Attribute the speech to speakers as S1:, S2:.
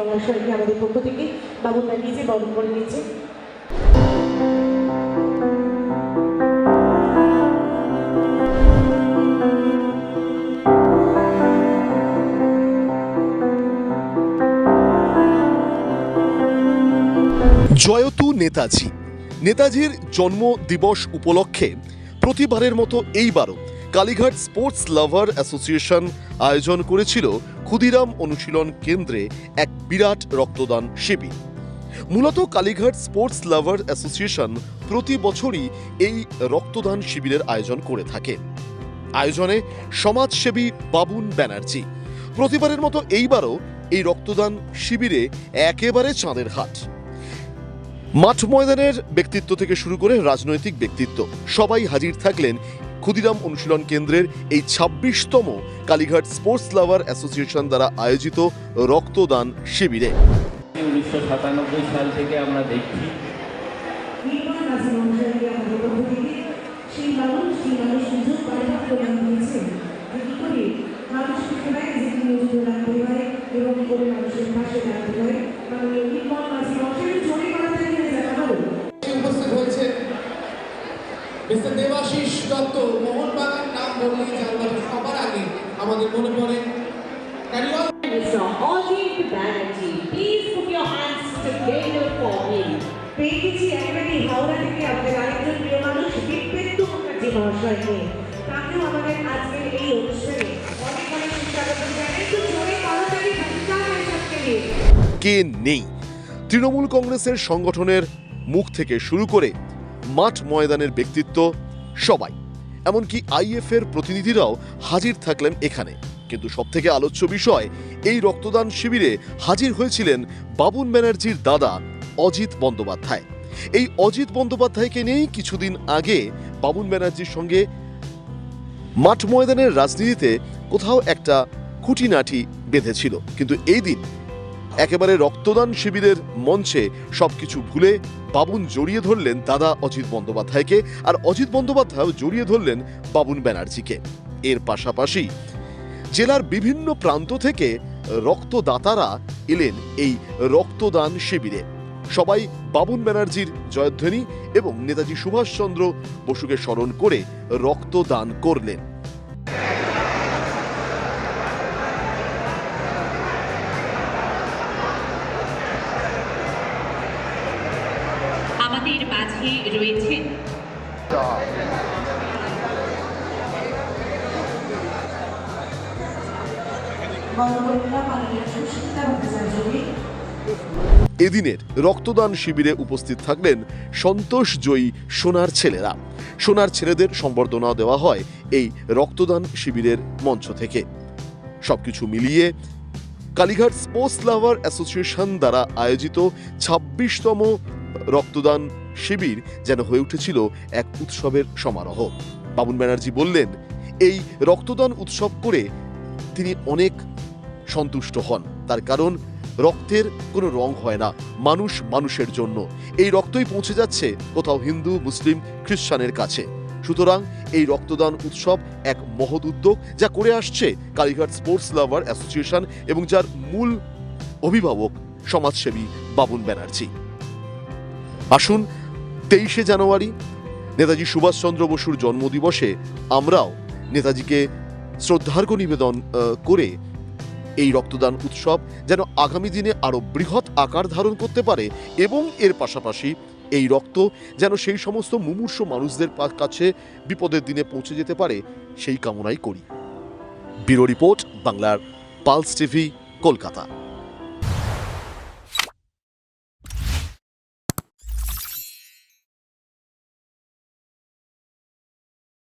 S1: মহাশয়কে আমাদের পক্ষ থেকে বাবুরা নিজে বরণ করে নিচ্ছে।
S2: জয়তু নেতাজি। নেতাজির জন্ম দিবস উপলক্ষে প্রতিবারের মতো এইবারও কালীঘাট স্পোর্টস লাভার অ্যাসোসিয়েশন আয়োজন করেছিল ক্ষুদিরাম অনুশীলন কেন্দ্রে এক বিরাট রক্তদান শিবির। মূলত কালীঘাট স্পোর্টস লাভার অ্যাসোসিয়েশন প্রতি বছরই এই রক্তদান শিবিরের আয়োজন করে থাকে। আয়োজনে সমাজসেবী বাবুন ব্যানার্জি। প্রতিবারের মতো এইবারও এই রক্তদান শিবিরে একেবারে চাঁদের হাট। মাঠ ময়দানের ব্যক্তিত্ব থেকে শুরু করে রাজনৈতিক ব্যক্তিত্ব সবাই হাজির থাকলেন ক্ষুদিরাম অনুশীলন কেন্দ্রের এই ২৬তম কালীঘাট স্পোর্টস লাভার অ্যাসোসিয়েশন দ্বারা আয়োজিত রক্তদান শিবিরে।
S3: ১৯৯৭ সাল থেকে আমরা দেখছি
S4: মিস্টার দেবাশিস দত্ত, মোহনবাগান নাম বললেই জানলাম সবার আগে আমাদের মনে পড়ে
S1: Mr. Ajit Banerjee, please put your hands together for him. পেয়েছি একেবারে হাওড়া থেকে আমাদের আরেকজন প্রিয় মানুষ বিপ্রেতু মুখার্জি মহাশয়কে। তাকেও আমাদের আজকের এই অনুষ্ঠানে অনেক অনেক স্বাগত জানাই। একটু জোরে করতালি ভাষায় সাথে নিয়ে
S2: কে নেই তৃণমূল কংগ্রেসের সংগঠনের মুখ থেকে শুরু করে মাঠ ময়দানের ব্যক্তিত্ব সবাই, এমনকি আইএফের প্রতিনিধিরাও হাজির থাকলেন এখানে। কিন্তু সবথেকে আলোচ্য বিষয়, এই রক্তদান শিবিরে হাজির হয়েছিলেন বাবুন ব্যানার্জির দাদা অজিত বন্দ্যোপাধ্যায়। এই অজিত বন্দ্যোপাধ্যায়কে নিয়েই কিছুদিন আগে বাবুন ব্যানার্জির সঙ্গে মাঠ ময়দানের রাজনীতিতে কোথাও একটা খুঁটিনাটি বেঁধেছিল। কিন্তু এই দিন একেবারে রক্তদান শিবিরের মঞ্চে সবকিছু ভুলে বাবুন জড়িয়ে ধরলেন দাদা অজিত বন্দ্যোপাধ্যায়কে, আর অজিত বন্দ্যোপাধ্যায়ও জড়িয়ে ধরলেন বাবুন ব্যানার্জিকে। এর পাশাপাশি জেলার বিভিন্ন প্রান্ত থেকে রক্তদাতারা এলেন এই রক্তদান শিবিরে। সবাই বাবুন ব্যানার্জির জয়ধ্বনি এবং নেতাজি সুভাষচন্দ্র বসুকে স্মরণ করে রক্তদান করলেন।
S5: আমাদের মাঝে রয়েছেন
S2: এদিনের রক্তদান শিবিরে উপস্থিত থাকলেন সন্তোষ জয়ী সোনার ছেলেরা। সোনার ছেলেদের সম্বর্ধনা দেওয়া হয় এই রক্তদান শিবিরের মঞ্চ থেকে। সবকিছু মিলিয়ে কালীঘাট স্পোর্টস লাভার অ্যাসোসিয়েশন দ্বারা আয়োজিত ২৬তম রক্তদান শিবির যেন হয়ে উঠেছিল এক উৎসবের সমারোহ। বাবুন ব্যানার্জি বললেন, এই রক্তদান উৎসব করে তিনি অনেক সন্তুষ্ট হন। তার কারণ রক্তের কোনো রং হয় না, মানুষ মানুষের জন্য। এই রক্তই পৌঁছে যাচ্ছে কোথাও হিন্দু, মুসলিম, খ্রিস্টানের কাছে। সুতরাং এই রক্তদান উৎসব এক মহৎ উদ্যোগ যা করে আসছে কালীঘাট স্পোর্টস লাভার অ্যাসোসিয়েশন এবং যার মূল অভিভাবক সমাজসেবী বাবুন ব্যানার্জি। আসুন ২৩শে জানুয়ারি নেতাজি সুভাষচন্দ্র বসুর জন্মদিবসে আমরাও নেতাজিকে শ্রদ্ধার্ঘ্য নিবেদন করে এই রক্তদান উৎসব যেন আগামী দিনে আরো বৃহৎ আকার ধারণ করতে পারে এবং এর পাশাপাশি এই রক্ত যেন সেই সমস্ত মুমূর্ষ মানুষদের কাছে বিপদের দিনে পৌঁছে যেতে পারে, সেই কামনাই করি। ব্যুরো রিপোর্ট, বাংলার পালস টিভি, কলকাতা।